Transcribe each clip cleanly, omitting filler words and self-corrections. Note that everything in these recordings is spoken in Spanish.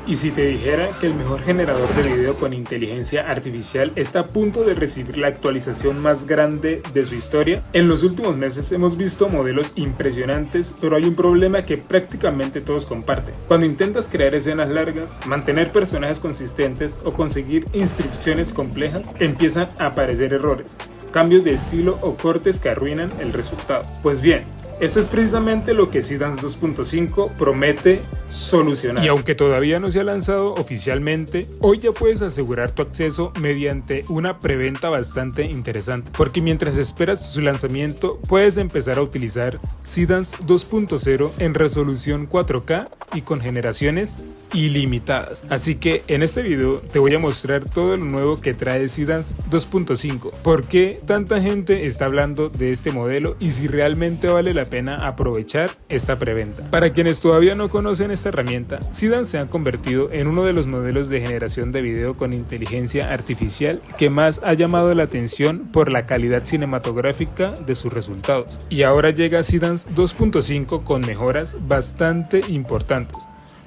Y si te dijera que el mejor generador de video con inteligencia artificial está a punto de recibir la actualización más grande de su historia, en los últimos meses hemos visto modelos impresionantes, pero hay un problema que prácticamente todos comparten. Cuando intentas crear escenas largas, mantener personajes consistentes o conseguir instrucciones complejas, empiezan a aparecer errores, cambios de estilo o cortes que arruinan el resultado. Pues bien, eso es precisamente lo que Seedance 2.5 promete solucionar. Y aunque todavía no se ha lanzado oficialmente, hoy ya puedes asegurar tu acceso mediante una preventa bastante interesante, porque mientras esperas su lanzamiento puedes empezar a utilizar Seedance 2.0 en resolución 4K y con generaciones ilimitadas. Así que en este video te voy a mostrar todo lo nuevo que trae Seedance 2.5, por qué tanta gente está hablando de este modelo y si realmente vale la pena aprovechar esta preventa. Para quienes todavía no conocen esta herramienta, Seedance se ha convertido en uno de los modelos de generación de video con inteligencia artificial que más ha llamado la atención por la calidad cinematográfica de sus resultados. Y ahora llega Seedance 2.5 con mejoras bastante importantes.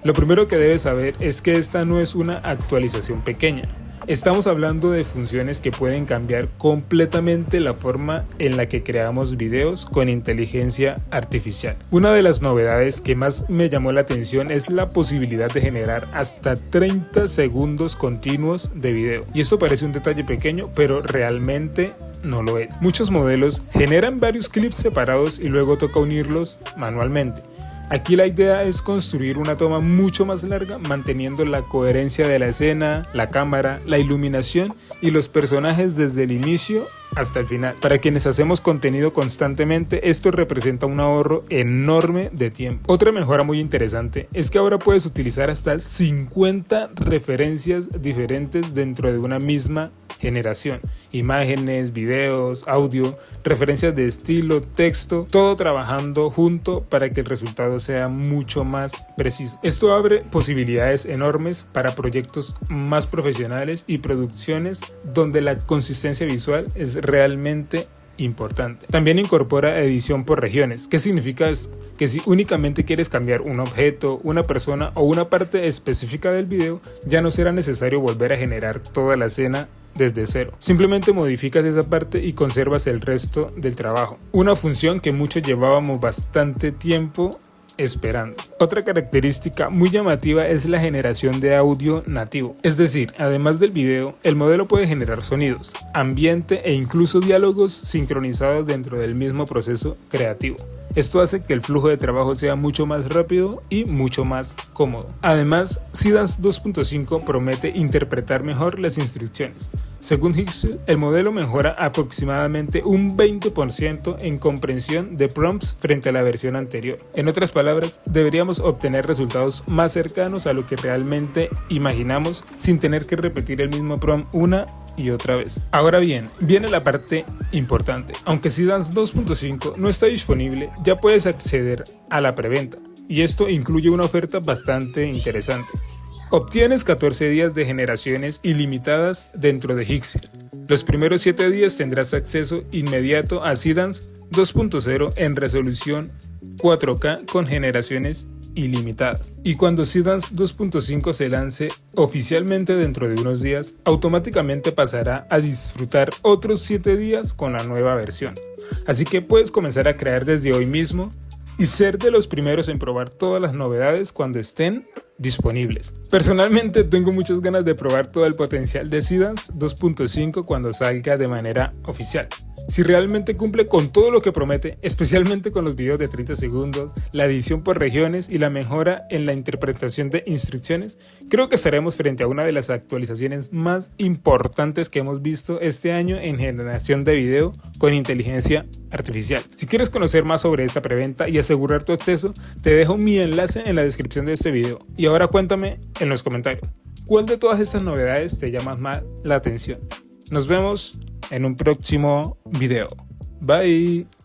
Lo primero que debes saber es que esta no es una actualización pequeña. Estamos hablando de funciones que pueden cambiar completamente la forma en la que creamos videos con inteligencia artificial. Una de las novedades que más me llamó la atención es la posibilidad de generar hasta 30 segundos continuos de video. Y esto parece un detalle pequeño, pero realmente no lo es. Muchos modelos generan varios clips separados y luego toca unirlos manualmente. Aquí la idea es construir una toma mucho más larga, manteniendo la coherencia de la escena, la cámara, la iluminación y los personajes desde el inicio hasta el final. Para quienes hacemos contenido constantemente, esto representa un ahorro enorme de tiempo. Otra mejora muy interesante es que ahora puedes utilizar hasta 50 referencias diferentes dentro de una misma generación. Imágenes, videos, audio, referencias de estilo, texto, todo trabajando junto para que el resultado sea mucho más preciso. Esto abre posibilidades enormes para proyectos más profesionales y producciones donde la consistencia visual es realmente importante. También incorpora edición por regiones. ¿Qué significa esto? Que si únicamente quieres cambiar un objeto, una persona o una parte específica del video, ya no será necesario volver a generar toda la escena desde cero. Simplemente modificas esa parte y conservas el resto del trabajo. Una función que muchos llevábamos bastante tiempo esperando. Otra característica muy llamativa es la generación de audio nativo. Es decir, además del video, el modelo puede generar sonidos, ambiente e incluso diálogos sincronizados dentro del mismo proceso creativo. Esto hace que el flujo de trabajo sea mucho más rápido y mucho más cómodo. Además, Seedance 2.5 promete interpretar mejor las instrucciones. Según Higgsfield, el modelo mejora aproximadamente un 20% en comprensión de prompts frente a la versión anterior. En otras palabras, deberíamos obtener resultados más cercanos a lo que realmente imaginamos sin tener que repetir el mismo prompt una y otra vez. Ahora bien, viene la parte importante. Aunque Seedance 2.5 no está disponible, ya puedes acceder a la preventa, y esto incluye una oferta bastante interesante. Obtienes 14 días de generaciones ilimitadas dentro de Higgsfield. Los primeros 7 días tendrás acceso inmediato a Seedance 2.0 en resolución 4K con generaciones ilimitadas. Y cuando Seedance 2.5 se lance oficialmente dentro de unos días, automáticamente pasará a disfrutar otros 7 días con la nueva versión. Así que puedes comenzar a crear desde hoy mismo y ser de los primeros en probar todas las novedades cuando estén disponibles. Personalmente tengo muchas ganas de probar todo el potencial de Seedance 2.5 cuando salga de manera oficial. Si realmente cumple con todo lo que promete, especialmente con los videos de 30 segundos, la edición por regiones y la mejora en la interpretación de instrucciones, creo que estaremos frente a una de las actualizaciones más importantes que hemos visto este año en generación de video con inteligencia artificial. Si quieres conocer más sobre esta preventa y asegurar tu acceso, te dejo mi enlace en la descripción de este video. Y ahora cuéntame en los comentarios, ¿cuál de todas estas novedades te llama más la atención? Nos vemos en un próximo video. Bye.